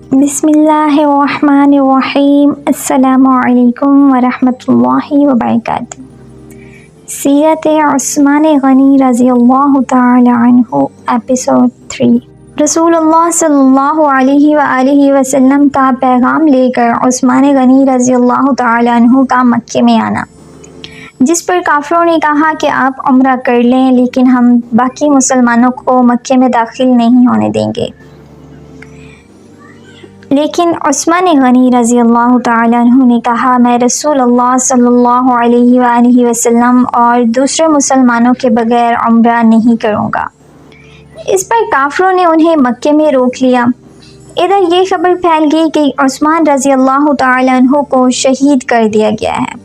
بسم اللہ الرحمن الرحیم، السلام علیکم ورحمۃ اللہ وبرکاتہ۔ سیرت عثمان غنی رضی اللہ تعالی عنہ، ایپیسوڈ 3۔ رسول اللہ صلی اللہ علیہ وآلہ وسلم کا پیغام لے کر عثمان غنی رضی اللہ تعالی عنہ کا مکے میں آنا، جس پر کافروں نے کہا کہ آپ عمرہ کر لیں، لیکن ہم باقی مسلمانوں کو مکے میں داخل نہیں ہونے دیں گے۔ لیکن عثمان غنی رضی اللہ تعالی عنہ نے کہا، میں رسول اللہ صلی اللہ علیہ وآلہ وسلم اور دوسرے مسلمانوں کے بغیر عمرہ نہیں کروں گا۔ اس پر کافروں نے انہیں مکے میں روک لیا۔ ادھر یہ خبر پھیل گئی کہ عثمان رضی اللہ تعالی عنہ کو شہید کر دیا گیا ہے۔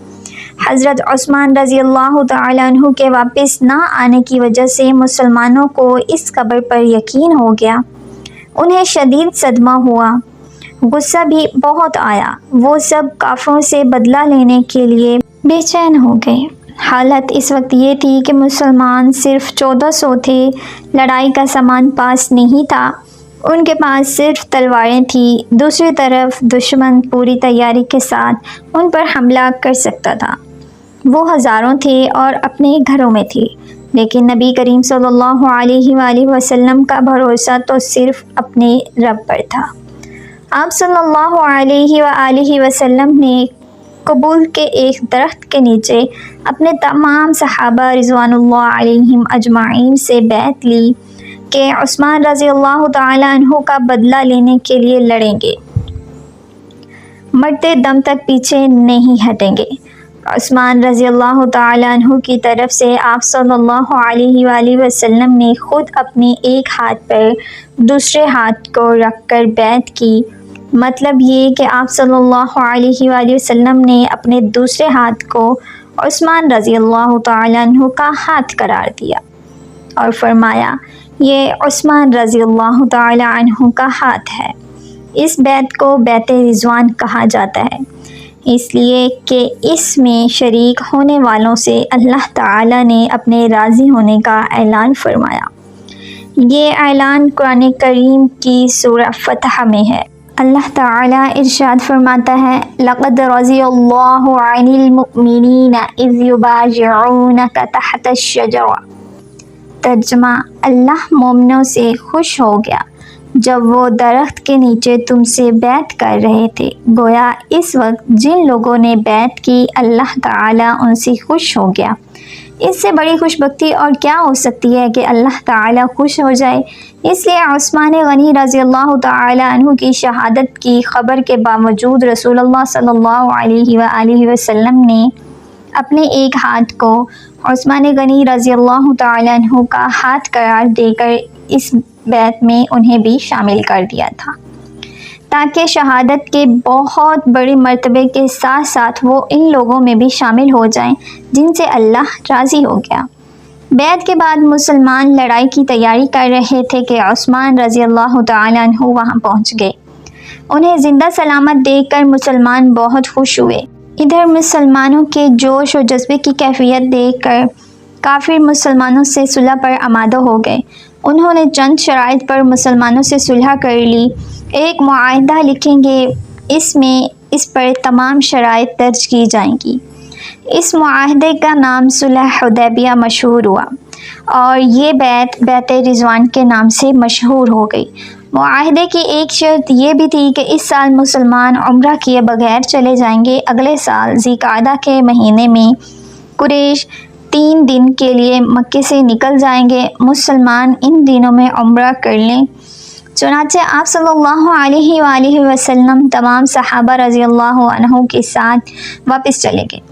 حضرت عثمان رضی اللہ تعالی عنہ کے واپس نہ آنے کی وجہ سے مسلمانوں کو اس خبر پر یقین ہو گیا۔ انہیں شدید صدمہ ہوا، غصہ بھی بہت آیا۔ وہ سب کافروں سے بدلہ لینے کے لیے بے چین ہو گئے۔ حالت اس وقت یہ تھی کہ مسلمان صرف 1400 تھے، لڑائی کا سامان پاس نہیں تھا، ان کے پاس صرف تلواریں تھیں۔ دوسری طرف دشمن پوری تیاری کے ساتھ ان پر حملہ کر سکتا تھا۔ وہ ہزاروں تھے اور اپنے گھروں میں تھے، لیکن نبی کریم صلی اللہ علیہ وآلہ وسلم کا بھروسہ تو صرف اپنے رب پر تھا۔ آپ صلی اللہ علیہ وآلہ وسلم نے قبول کے ایک درخت کے نیچے اپنے تمام صحابہ رضوان اللہ علیہم اجمعین سے بیعت لی کہ عثمان رضی اللہ تعالی عنہ کا بدلہ لینے کے لیے لڑیں گے، مرتے دم تک پیچھے نہیں ہٹیں گے۔ عثمان رضی اللہ تعالی عنہ کی طرف سے آپ صلی اللہ علیہ وآلہ وسلم نے خود اپنے ایک ہاتھ پر دوسرے ہاتھ کو رکھ کر بیعت کی۔ مطلب یہ کہ آپ صلی اللہ علیہ وآلہ وسلم نے اپنے دوسرے ہاتھ کو عثمان رضی اللہ تعالی عنہ کا ہاتھ قرار دیا اور فرمایا، یہ عثمان رضی اللہ تعالی عنہ کا ہاتھ ہے۔ اس بیعت کو بیعت رضوان کہا جاتا ہے، اس لیے کہ اس میں شریک ہونے والوں سے اللہ تعالی نے اپنے راضی ہونے کا اعلان فرمایا۔ یہ اعلان قرآن کریم کی سورہ فتح میں ہے۔ اللہ تعالیٰ ارشاد فرماتا ہے، لَقَدْ رَضِيَ اللَّهُ عَنِ الْمُؤْمِنِينَ إِذْ يُبَايِعُونَكَ تَحْتَ الشَّجَرَةِ۔ ترجمہ، اللہ مومنوں سے خوش ہو گیا جب وہ درخت کے نیچے تم سے بیعت کر رہے تھے۔ گویا اس وقت جن لوگوں نے بیعت کی، اللہ تعالیٰ ان سے خوش ہو گیا۔ اس سے بڑی خوش بختی اور کیا ہو سکتی ہے کہ اللہ تعالیٰ خوش ہو جائے۔ اس لیے عثمان غنی رضی اللہ تعالی عنہ کی شہادت کی خبر کے باوجود رسول اللہ صلی اللہ علیہ وآلہ وسلم نے اپنے ایک ہاتھ کو عثمان غنی رضی اللہ تعالی عنہ کا ہاتھ قرار دے کر اس بیعت میں انہیں بھی شامل کر دیا تھا، تاکہ شہادت کے بہت بڑے مرتبے کے ساتھ ساتھ وہ ان لوگوں میں بھی شامل ہو جائیں جن سے اللہ راضی ہو گیا۔ بیعت کے بعد مسلمان لڑائی کی تیاری کر رہے تھے کہ عثمان رضی اللہ تعالی عنہ وہاں پہنچ گئے۔ انہیں زندہ سلامت دیکھ کر مسلمان بہت خوش ہوئے۔ ادھر مسلمانوں کے جوش و جذبے کی کیفیت دیکھ کر کافر مسلمانوں سے صلح پر آمادہ ہو گئے۔ انہوں نے چند شرائط پر مسلمانوں سے صلح کر لی۔ ایک معاہدہ لکھیں گے، اس پر تمام شرائط درج کی جائیں گی۔ اس معاہدے کا نام صلح حدیبیہ مشہور ہوا اور یہ بیعت رضوان کے نام سے مشہور ہو گئی۔ معاہدے کی ایک شرط یہ بھی تھی کہ اس سال مسلمان عمرہ کیے بغیر چلے جائیں گے۔ اگلے سال ذی القعدہ کے مہینے میں قریش 3 دن کے لیے مکے سے نکل جائیں گے۔ مسلمان ان دنوں میں عمرہ کر لیں۔ چنانچہ آپ صلی اللہ علیہ وآلہ وسلم تمام صحابہ رضی اللہ عنہ کے ساتھ واپس چلے گئے۔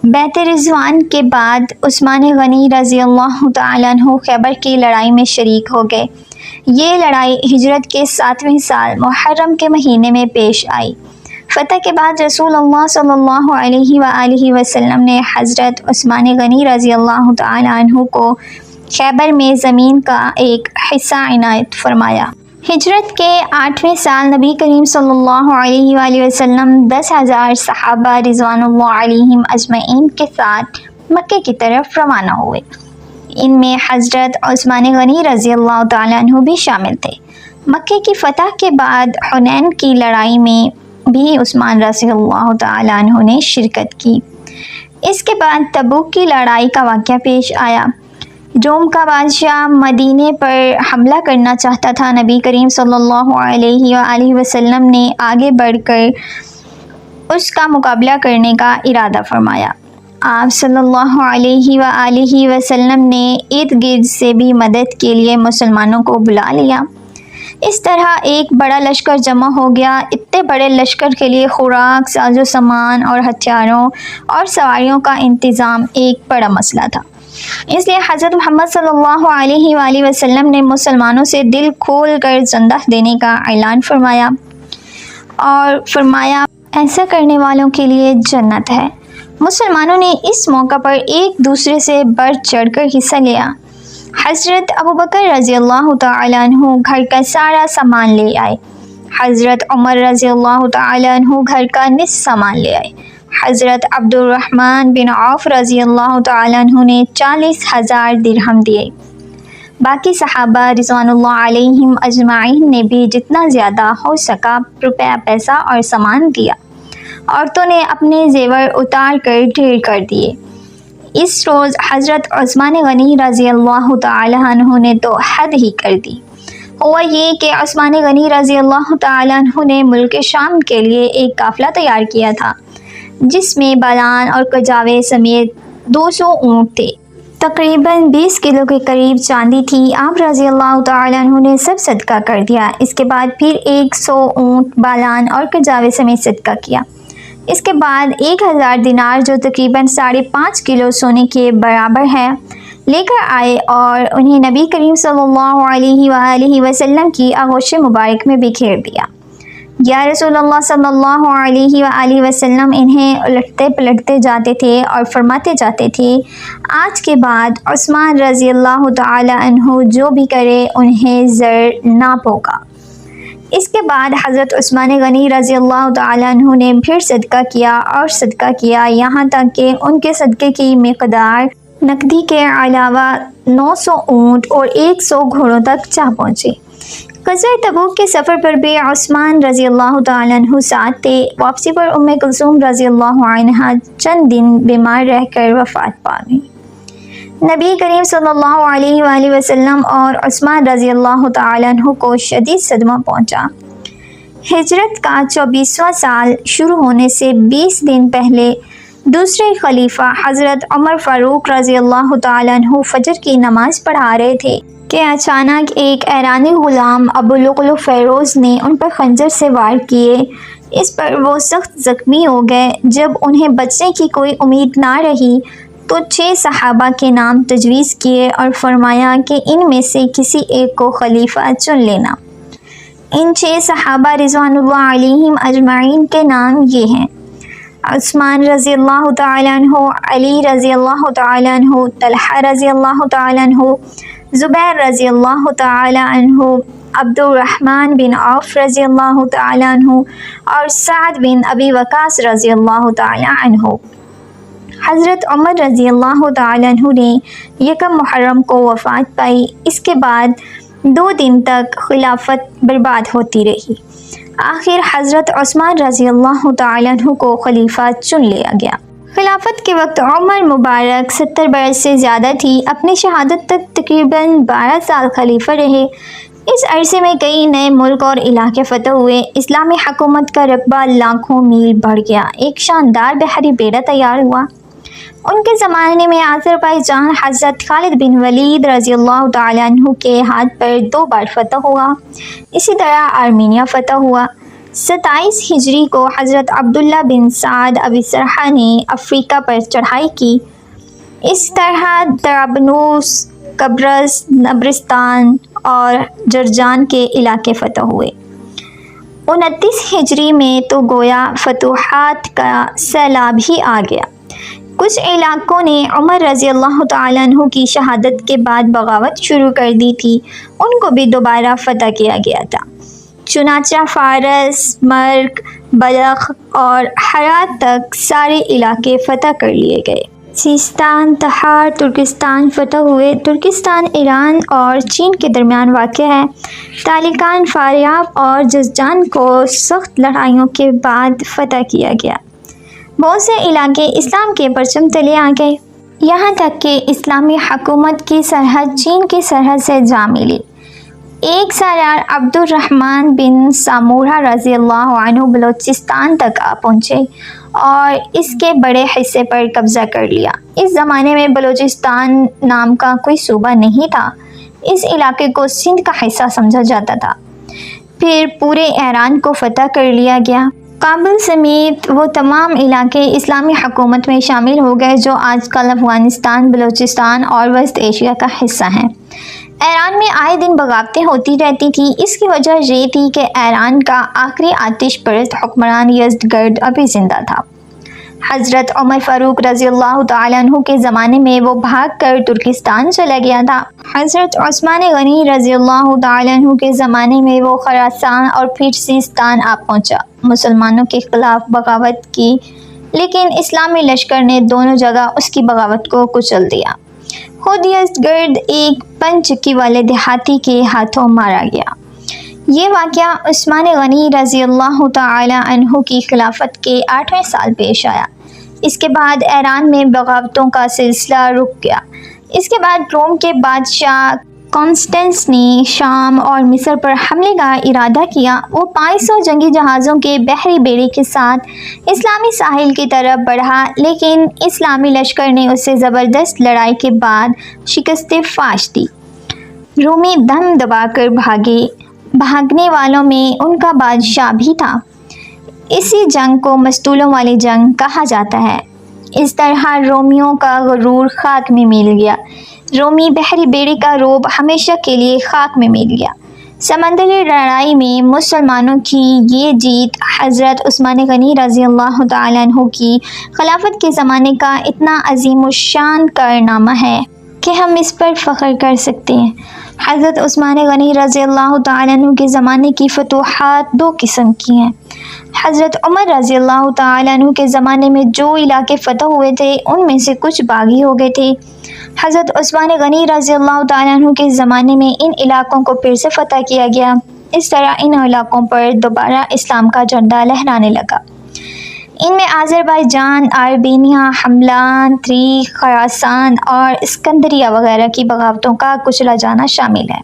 بیعت رضوان کے بعد عثمان غنی رضی اللہ تعالی عنہ خیبر کی لڑائی میں شریک ہو گئے۔ یہ لڑائی ہجرت کے 7ویں سال محرم کے مہینے میں پیش آئی۔ فتح کے بعد رسول اللہ صلی اللہ علیہ وآلہ وسلم نے حضرت عثمان غنی رضی اللہ تعالی عنہ کو خیبر میں زمین کا ایک حصہ عنایت فرمایا۔ ہجرت کے 8ویں سال نبی کریم صلی اللہ علیہ وآلہ وسلم 10,000 صحابہ رضوان اللہ علیہم اجمعین کے ساتھ مکے کی طرف روانہ ہوئے۔ ان میں حضرت عثمان غنی رضی اللہ تعالیٰ عنہ بھی شامل تھے۔ مکے کی فتح کے بعد حنین کی لڑائی میں بھی عثمان رضی اللہ تعالیٰ عنہ نے شرکت کی۔ اس کے بعد تبوک کی لڑائی کا واقعہ پیش آیا۔ روم کا بادشاہ مدینے پر حملہ کرنا چاہتا تھا۔ نبی کریم صلی اللہ علیہ وآلہ وسلم نے آگے بڑھ کر اس کا مقابلہ کرنے کا ارادہ فرمایا۔ آپ صلی اللہ علیہ وآلہ وسلم نے ارد گرد سے بھی مدد کے لیے مسلمانوں کو بلا لیا۔ اس طرح ایک بڑا لشکر جمع ہو گیا۔ اتنے بڑے لشکر کے لیے خوراک، ساز و سامان اور ہتھیاروں اور سواریوں کا انتظام ایک بڑا مسئلہ تھا۔ اس لیے حضرت محمد صلی اللہ علیہ وآلہ وسلم نے مسلمانوں سے دل کھول کر زندہ دینے کا اعلان فرمایا اور فرمایا ایسا کرنے والوں کے لیے جنت ہے۔ مسلمانوں نے اس موقع پر ایک دوسرے سے بڑھ چڑھ کر حصہ لیا۔ حضرت ابوبکر رضی اللہ تعالیٰ عنہ گھر کا سارا سامان لے آئے۔ حضرت عمر رضی اللہ تعالیٰ عنہ گھر کا نصف سامان لے آئے۔ حضرت عبد الرحمن بن عوف رضی اللہ تعالیٰ عنہ نے 40,000 درہم دیے۔ باقی صحابہ رضوان اللہ علیہم اجمعین نے بھی جتنا زیادہ ہو سکا روپیہ پیسہ اور سامان دیا۔ عورتوں نے اپنے زیور اتار کر ڈھیر کر دیے۔ اس روز حضرت عثمان غنی رضی اللہ تعالیٰ عنہ نے تو حد ہی کر دی۔ ہوا یہ کہ عثمان غنی رضی اللہ تعالیٰ عنہ نے ملک شام کے لیے ایک قافلہ تیار کیا تھا جس میں بالان اور کجاوے سمیت 200 اونٹ تھے۔ تقریباً 20 کلو کے قریب چاندی تھی۔ آپ رضی اللہ تعالیٰ عنہ نے سب صدقہ کر دیا۔ اس کے بعد پھر 100 اونٹ بالان اور کجاوے سمیت صدقہ کیا۔ اس کے بعد 1000 دینار جو تقریباً 5.5 کلو سونے کے برابر ہے لے کر آئے اور انہیں نبی کریم صلی اللہ علیہ وآلہ وسلم کی آغوش مبارک میں بکھیر دیا۔ یا رسول اللہ صلی اللہ علیہ وآلہ وسلم انہیں الٹتے پلٹتے جاتے تھے اور فرماتے جاتے تھے آج کے بعد عثمان رضی اللہ تعالی عنہ جو بھی کرے انہیں زر نہ پوگا۔ اس کے بعد حضرت عثمان غنی رضی اللہ تعالی عنہ نے پھر صدقہ کیا اور صدقہ کیا یہاں تک کہ ان کے صدقے کی مقدار نقدی کے علاوہ 900 اونٹ اور 100 گھوڑوں تک جا پہنچی۔ غزوہ تبوک کے سفر پر بھی عثمان رضی اللہ تعالیٰ عنہ ساتھ تھے۔ واپسی پر ام کلثوم رضی اللہ عنہا چند دن بیمار رہ کر وفات پا گئی۔ نبی کریم صلی اللہ علیہ وآلہ وسلم اور عثمان رضی اللہ تعالیٰ عنہ کو شدید صدمہ پہنچا۔ ہجرت کا 24واں سال شروع ہونے سے 20 دن پہلے دوسرے خلیفہ حضرت عمر فاروق رضی اللہ تعالیٰ عنہ فجر کی نماز پڑھا رہے تھے کہ اچانک ایک ایرانی غلام ابو لؤلؤ فیروز نے ان پر خنجر سے وار کیے۔ اس پر وہ سخت زخمی ہو گئے۔ جب انہیں بچنے کی کوئی امید نہ رہی تو 6 صحابہ کے نام تجویز کیے اور فرمایا کہ ان میں سے کسی ایک کو خلیفہ چن لینا۔ ان 6 صحابہ رضوان اللہ علیہم اجمعین کے نام یہ ہیں: عثمان رضی اللہ تعالیٰ عنہ، علی رضی اللہ تعالیٰ عنہ، طلحہ رضی اللہ تعالیٰ عنہ، زبیر رضی اللہ تعالیٰ عنہ، عبد الرحمن بن عوف رضی اللہ تعالیٰ عنہ اور سعد بن ابی وقاص رضی اللہ تعالیٰ عنہ۔ حضرت عمر رضی اللہ تعالیٰ عنہ نے 1 محرم کو وفات پائی۔ اس کے بعد 2 دن تک خلافت برباد ہوتی رہی۔ آخر حضرت عثمان رضی اللہ تعالیٰ عنہ کو خلیفہ چن لیا گیا۔ خلافت کے وقت عمر مبارک 70 برس سے زیادہ تھی۔ اپنی شہادت تک تقریباً 12 سال خلیفہ رہے۔ اس عرصے میں کئی نئے ملک اور علاقے فتح ہوئے۔ اسلامی حکومت کا رقبہ لاکھوں میل بڑھ گیا۔ ایک شاندار بحری بیڑا تیار ہوا۔ ان کے زمانے میں آذربائیجان حضرت خالد بن ولید رضی اللہ تعالیٰ عنہ کے ہاتھ پر 2 بار فتح ہوا۔ اسی طرح آرمینیا فتح ہوا۔ 27 ہجری کو حضرت عبداللہ بن سعد ابی سرح نے افریقہ پر چڑھائی کی۔ اس طرح طرابلس، قبرص، نبرستان اور جرجان کے علاقے فتح ہوئے۔ 29 ہجری میں تو گویا فتوحات کا سیلاب ہی آ گیا۔ کچھ علاقوں نے عمر رضی اللہ تعالیٰ عنہ کی شہادت کے بعد بغاوت شروع کر دی تھی، ان کو بھی دوبارہ فتح کیا گیا تھا۔ چنانچہ فارس، مرک، بلخ اور ہرات تک سارے علاقے فتح کر لیے گئے۔ سیستان تہار ترکستان فتح ہوئے۔ ترکستان ایران اور چین کے درمیان واقع ہے۔ تالکان فاریاب اور جزجان کو سخت لڑائیوں کے بعد فتح کیا گیا۔ بہت سے علاقے اسلام کے پرچم تلے آ گئے، یہاں تک کہ اسلامی حکومت کی سرحد چین کی سرحد سے جا ملی۔ ایک سالار عبد الرحمن بن سامورہ رضی اللہ عنہ بلوچستان تک آ پہنچے اور اس کے بڑے حصے پر قبضہ کر لیا۔ اس زمانے میں بلوچستان نام کا کوئی صوبہ نہیں تھا، اس علاقے کو سندھ کا حصہ سمجھا جاتا تھا۔ پھر پورے ایران کو فتح کر لیا گیا۔ کابل سمیت وہ تمام علاقے اسلامی حکومت میں شامل ہو گئے جو آج کل افغانستان، بلوچستان اور وسط ایشیا کا حصہ ہیں۔ ایران میں آئے دن بغاوتیں ہوتی رہتی تھیں۔ اس کی وجہ یہ تھی کہ ایران کا آخری آتش پرست حکمران یزدگرد ابھی زندہ تھا۔ حضرت عمر فاروق رضی اللہ تعالیٰ عنہ کے زمانے میں وہ بھاگ کر ترکستان چلا گیا تھا۔ حضرت عثمان غنی رضی اللہ تعالیٰ عنہ کے زمانے میں وہ خراسان اور پھر سیستان آ پہنچا۔ مسلمانوں کے خلاف بغاوت کی، لیکن اسلامی لشکر نے دونوں جگہ اس کی بغاوت کو کچل دیا۔ خود یزدگرد ایک پنچکی والے دیہاتی کے ہاتھوں مارا گیا۔ یہ واقعہ عثمان غنی رضی اللہ تعالی عنہ کی خلافت کے 8ویں سال پیش آیا۔ اس کے بعد ایران میں بغاوتوں کا سلسلہ رک گیا۔ اس کے بعد روم کے بادشاہ کانسٹنس نے شام اور مصر پر حملے کا ارادہ کیا۔ وہ 500 جنگی جہازوں کے بحری بیڑے کے ساتھ اسلامی ساحل کی طرف بڑھا، لیکن اسلامی لشکر نے اسے زبردست لڑائی کے بعد شکست فاش دی۔ رومی دم دبا کر بھاگے، بھاگنے والوں میں ان کا بادشاہ بھی تھا۔ اسی جنگ کو مستولوں والی جنگ کہا جاتا ہے۔ اس طرح رومیوں کا غرور خاک میں مل گیا۔ رومی بحری بیڑے کا رعب ہمیشہ کے لیے خاک میں مل گیا۔ سمندری لڑائی میں مسلمانوں کی یہ جیت حضرت عثمان غنی رضی اللہ تعالیٰ عنہ کی خلافت کے زمانے کا اتنا عظیم الشان کارنامہ ہے کہ ہم اس پر فخر کر سکتے ہیں۔ حضرت عثمان غنی رضی اللہ تعالیٰ عنہ کے زمانے کی فتوحات دو قسم کی ہیں۔ حضرت عمر رضی اللہ تعالیٰ عنہ کے زمانے میں جو علاقے فتح ہوئے تھے ان میں سے کچھ باغی ہو گئے تھے۔ حضرت عثمان غنی رضی اللہ تعالیٰ عنہ کے زمانے میں ان علاقوں کو پھر سے فتح کیا گیا۔ اس طرح ان علاقوں پر دوبارہ اسلام کا جھنڈا لہرانے لگا۔ ان میں آذربائیجان، آرمینیا، حملان، تریخ، خراسان اور اسکندریہ وغیرہ کی بغاوتوں کا کچلا جانا شامل ہے۔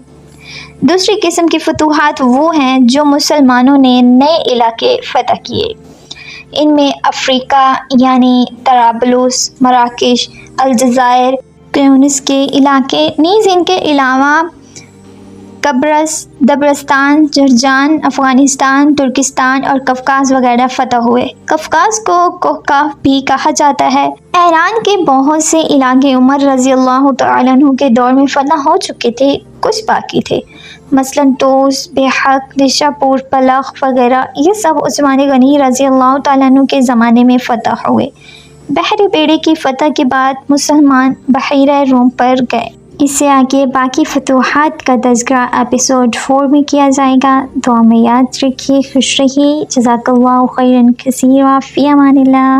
دوسری قسم کی فتوحات وہ ہیں جو مسلمانوں نے نئے علاقے فتح کیے۔ ان میں افریقہ یعنی طرابلس، مراکش، الجزائر، تیونس کے علاقے، نیز ان کے علاوہ قبرص، دبرستان، جرجان، افغانستان، ترکستان اور قفقاز وغیرہ فتح ہوئے۔ قفقاز کو کوہقاف بھی کہا جاتا ہے۔ ایران کے بہت سے علاقے عمر رضی اللہ تعالیٰ عنہ کے دور میں فتح ہو چکے تھے، کچھ باقی تھے، مثلاً توس، بیحق، نشاپور، بلخ وغیرہ۔ یہ سب عثمان غنی رضی اللہ تعالیٰ عنہ کے زمانے میں فتح ہوئے۔ بحری بیڑے کی فتح کے بعد مسلمان بحیرہ روم پر گئے۔ اس سے آگے باقی فتوحات کا تذکرہ ایپیسوڈ 4 میں کیا جائے گا۔ دعا میں یاد رکھیے، خوش رہیے، جزاک اللہ خیرا کثیرا، فی امان اللہ۔